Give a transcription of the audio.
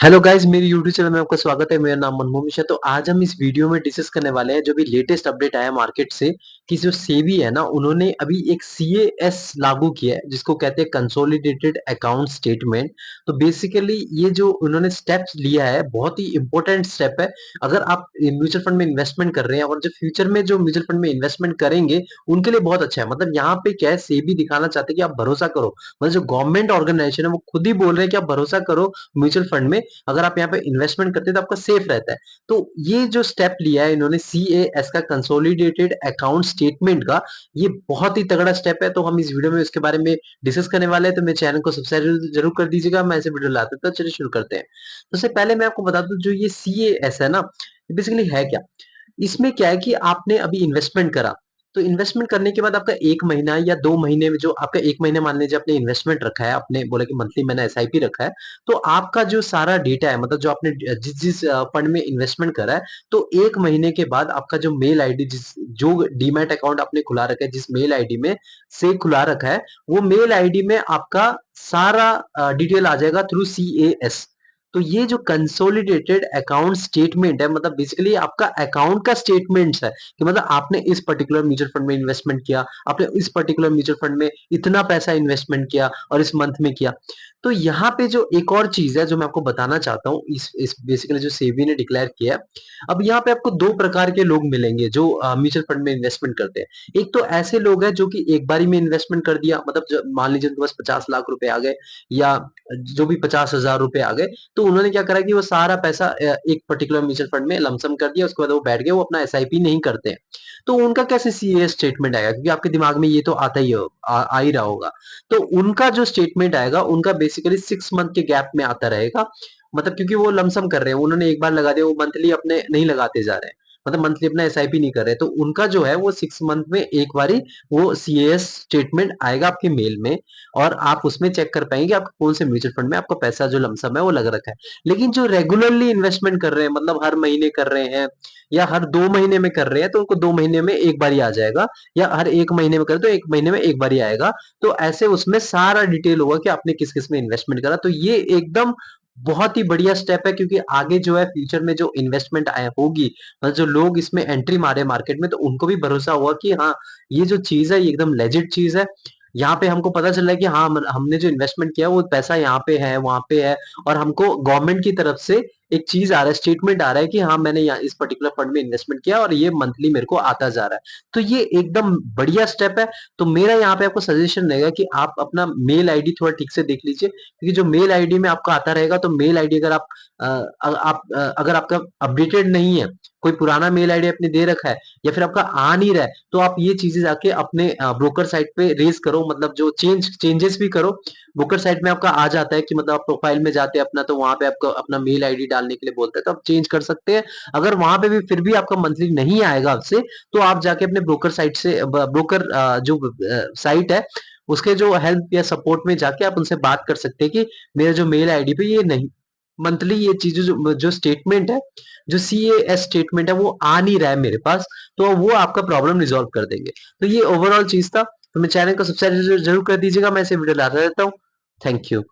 Hello guys, मेरी YouTube channel में आपका स्वागत है। मेरा नाम मनमोहन मिश्रा। तो आज हम इस वीडियो में डिस्कस करने वाले हैं जो भी लेटेस्ट अपडेट आया मार्केट से कि जो सेबी है ना, उन्होंने अभी एक सीएएस लागू किया है जिसको कहते हैं कंसोलिडेटेड अकाउंट स्टेटमेंट। तो बेसिकली ये जो उन्होंने स्टेप्स लिया है बहुत ही इंपॉर्टेंट स्टेप है। अगर आप म्यूचुअल फंड में इन्वेस्टमेंट कर रहे हैं और जो फ्यूचर में जो म्यूचुअल फंड में इन्वेस्टमेंट करेंगे उनके लिए बहुत अच्छा है। मतलब यहाँ पे क्या है, सेबी दिखाना चाहते हैं कि आप भरोसा करो। मतलब जो गवर्नमेंट ऑर्गेनाइजेशन है वो खुद ही बोल रहे हैं कि आप भरोसा करो म्यूचुअल फंड में। अगर आप यहाँ पे इन्वेस्टमेंट करते हैं तो आपका सेफ रहता है। तो ये जो स्टेप लिया है इन्होंने सीएएस का, कंसोलिडेटेड अकाउंट स्टेटमेंट का, ये बहुत ही तगड़ा स्टेप है। तो हम इस वीडियो में इसके बारे में डिस्कस करने वाले हैं। तो मेरे चैनल को सब्सक्राइब जरूर कर दीजिएगा। मैं ऐसे वीडियो लाता तो चलिए शुरू करते हैं। तो सबसे पहले मैं आपको बता दूं जो ये सीएएस है ना, बेसिकली है क्या। इसमें क्या है कि आपने अभी इन्वेस्टमेंट करा, तो इन्वेस्टमेंट करने के बाद आपका 1 महीना या 2 महीने में, जो आपका 1 महीने मान लीजिए आपने इन्वेस्टमेंट रखा है, आपने बोला कि मंथली मैंने एसआईपी रखा है, तो आपका जो सारा डेटा है, मतलब जो आपने जिस फंड में इन्वेस्टमेंट करा है, तो 1 महीने के बाद आपका जो मेल आईडी, जिस जो डीमैट अकाउंट आपने खुला रखा है, जिस मेल आईडी में से खुला रखा है, वो मेल आईडी में आपका सारा डिटेल आ जाएगा थ्रू सीएएस। तो ये जो कंसोलिडेटेड अकाउंट स्टेटमेंट है, मतलब बेसिकली आपका अकाउंट का स्टेटमेंट्स है कि मतलब आपने इस पर्टिकुलर म्यूचुअल फंड में इन्वेस्टमेंट किया, आपने इस पर्टिकुलर म्यूचुअल फंड में इतना पैसा इन्वेस्टमेंट किया और इस मंथ में किया। तो यहाँ पे जो एक और चीज है जो मैं आपको बताना चाहता हूँ, इस बेसिकली जो सेबी ने डिक्लेयर किया है। अब यहाँ पे आपको दो प्रकार के लोग मिलेंगे जो म्यूचुअल फंड में इन्वेस्टमेंट करते हैं। एक तो ऐसे लोग हैं जो कि एक बारी में इन्वेस्टमेंट कर दिया, मतलब मान लीजिए उनके पास 50 लाख रुपए आ गए या जो भी 50,000 रुपए आ गए, तो उन्होंने क्या करा कि वो सारा पैसा एक पर्टिकुलर म्यूचुअल फंड में लमसम कर दिया। उसके बाद वो बैठ गए, वो अपना एसआईपी नहीं करते हैं। तो उनका कैसे सीए स्टेटमेंट आएगा, क्योंकि आपके दिमाग में ये तो आता ही आ ही रहा होगा। तो उनका जो स्टेटमेंट आएगा, उनका बेसिकली 6 मंथ के गैप में आता रहेगा। मतलब क्योंकि वो लमसम कर रहे हैं, उन्होंने एक बार लगा दिया, वो मंथली अपने नहीं लगाते जा रहे हैं, मतलब मंथली अपना एसआईपी नहीं कर रहे। तो उनका जो है वो 6 मंथ में एक बारी वो सीएस स्टेटमेंट आएगा आपके मेल में, और आप उसमें चेक कर पाएंगे आपका कौन से म्यूचुअल फंड में आपका पैसा जो लमसम है वो लग रखा है। लेकिन जो रेगुलरली इन्वेस्टमेंट कर रहे हैं, मतलब हर महीने कर रहे हैं या हर 2 महीने में कर रहे हैं, तो उनको 2 महीने में एक बार ही आ जाएगा, या हर 1 महीने में करे तो 1 महीने में एक बार ही आएगा। तो ऐसे उसमें सारा डिटेल होगा कि आपने किस किस में इन्वेस्टमेंट करा। तो ये एकदम बहुत ही बढ़िया स्टेप है, क्योंकि आगे जो है फ्यूचर में जो इन्वेस्टमेंट आया होगी, मतलब जो लोग इसमें एंट्री मारे मार्केट में, तो उनको भी भरोसा हुआ कि हाँ, ये जो चीज है ये एकदम लेजिट चीज है। यहाँ पे हमको पता चल रहा है कि हाँ, हमने जो इन्वेस्टमेंट किया वो पैसा यहाँ पे है, वहां पे है, और हमको गवर्नमेंट की तरफ से एक चीज आ रहा है, स्टेटमेंट आ रहा है कि हाँ, मैंने यहाँ इस पर्टिकुलर फंड में इन्वेस्टमेंट किया और ये मंथली मेरे को आता जा रहा है। तो ये एकदम बढ़िया स्टेप है। तो मेरा यहाँ पे आपको सजेशन रहेगा कि आप अपना मेल आईडी थोड़ा ठीक से देख लीजिए, क्योंकि जो मेल आईडी में आपका आता रहेगा, तो मेल आईडी अगर अगर आपका अपडेटेड नहीं है, कोई पुराना मेल आईडी आपने दे रखा है या फिर आपका आ नहीं रहा है, तो आप ये चीजें जाके अपने ब्रोकर साइट पे रेज करो, मतलब जो चेंजेस भी करो। ब्रोकर साइट में आपका आ जाता है कि मतलब आप प्रोफाइल में जाते हैं अपना, तो वहां पे आपको अपना मेल आईडी डालने के लिए बोलता है, तो आप चेंज कर सकते हैं। अगर वहां पे भी फिर भी आपका मंथली नहीं आएगा आपसे, तो आप जाके अपने ब्रोकर साइट से, ब्रोकर जो साइट है उसके जो हेल्प या सपोर्ट में जाके आप उनसे बात कर सकते हैं कि मेरे जो मेल आईडी पे ये नहीं, मंथली ये चीजें जो स्टेटमेंट है, जो सीएएस स्टेटमेंट है वो आ नहीं रहा है मेरे पास, तो वो आपका प्रॉब्लम रिजॉल्व कर देंगे। तो ये ओवरऑल चीज था। तो मेरे चैनल को सब्सक्राइब जरूर कर दीजिएगा। मैं ऐसे वीडियो लाता रहता हूँ। Thank you.